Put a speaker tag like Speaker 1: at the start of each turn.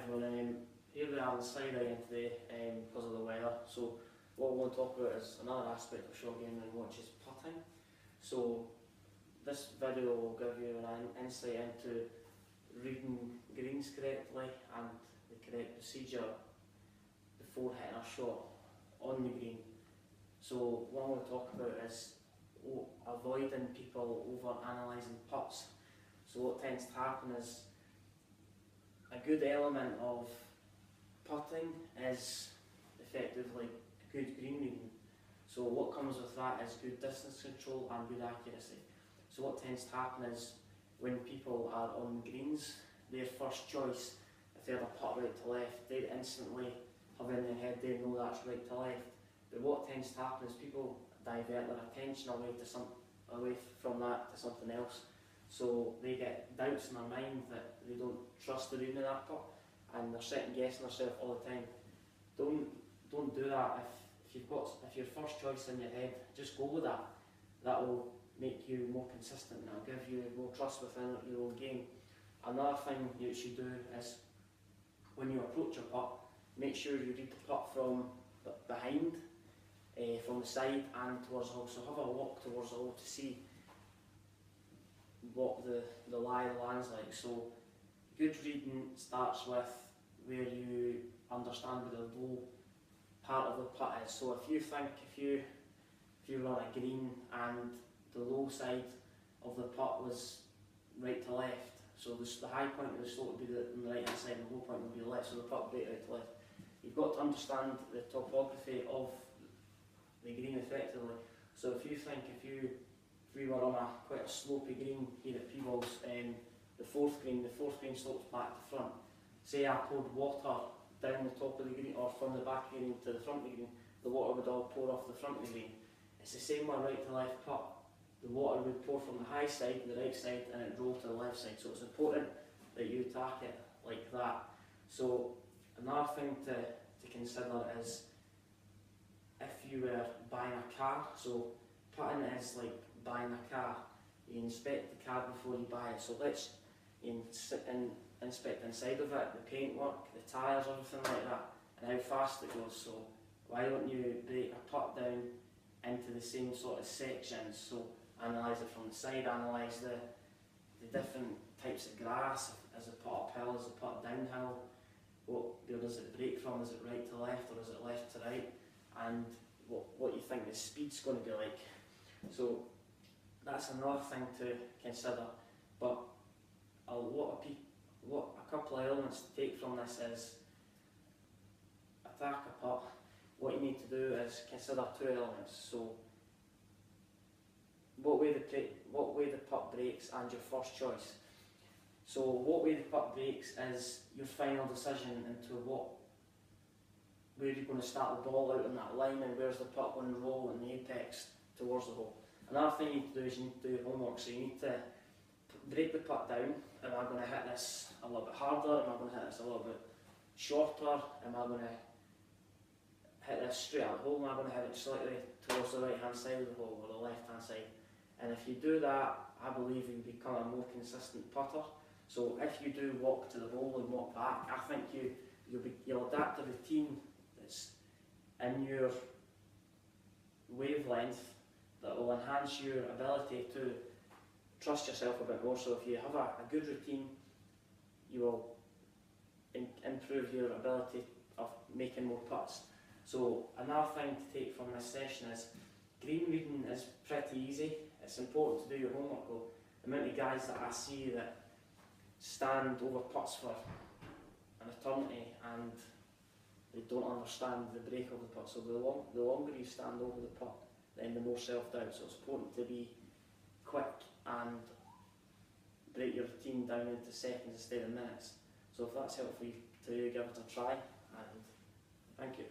Speaker 1: everyone, here we are on the side again today because of the weather. So what we want to talk about is another aspect of short game which is putting. So this video will give you an insight into reading greens correctly and the correct procedure before hitting a shot on the green. So what I want to talk about is avoiding people over analysing putts. So what tends to happen is a good element of putting is effectively good green reading. So what comes with that is good distance control and good accuracy. So what tends to happen is when people are on greens, their first choice, if they have a putt right to left, they instantly have in their head they know that's right to left. But what tends to happen is people divert their attention away from that to something else. So they get doubts in their mind that they don't trust the reading of that putt, and they're second guessing themselves all the time. Don't do that. If your first choice in your head, just go with that. That will make you more consistent and it'll give you more trust within your own game. Another thing you should do is when you approach your putt, make sure you read the putt from behind, from the side and towards the hole. So have a walk towards the hole to see what the lie of the land's like. So good reading starts with where you understand where the low part of the putt is. So if you run a green and the low side of the putt was right to left, so the high point of the slope would be on the right hand side and the low point would be the left, so the putt would be right to left. You've got to understand the topography of the green effectively. So if we were on quite a slopy green here at Peebles, the fourth green slopes back to front. Say I poured water down the top of the green or from the back of the green to the front of the green, the water would all pour off the front of the green. It's the same one right to left putt. The water would pour from the high side to the right side and it roll to the left side. So it's important that you attack it like that. So another thing to consider is if you were buying a car, so putting is like buying a car. You inspect the car before you buy it. So let's inspect inside of it, the paintwork, the tyres, everything like that, and how fast it goes. So why don't you break a putt down into the same sort of sections? So analyse it from the side, analyse the different types of grass. Is it putt uphill, is it putt downhill? Where does it break from? Is it right to left or is it left to right? And what you think the speed's going to be like. So that's another thing to consider. But a couple of elements to take from this is attack a putt. What you need to do is consider two elements. So what way the putt breaks and your first choice. So what way the putt breaks is your final decision into where you're going to start the ball out on that line and where's the putt going to roll in the apex towards the hole. Another thing you need to do is you need to do your homework. So you need to break the putt down. Am I going to hit this a little bit harder? Am I going to hit this a little bit shorter? Am I going to hit this straight at the hole? Am I going to hit it slightly towards the right hand side of the hole or the left hand side? And if you do that, I believe you become a more consistent putter. So if you do walk to the hole and walk back, I think you'll adapt a routine that's in your wavelength that will enhance your ability to trust yourself a bit more. So if you have a good routine, you will improve your ability of making more putts. So another thing to take from this session is green reading is pretty easy. It's important to do your homework though. The amount of guys that I see that stand over putts for an eternity and they don't understand the break of the putt. So the longer you stand over the putt, then the more self-doubt. So it's important to be quick and break your routine down into seconds instead of minutes. So if that's helpful to you, give it a try, and thank you.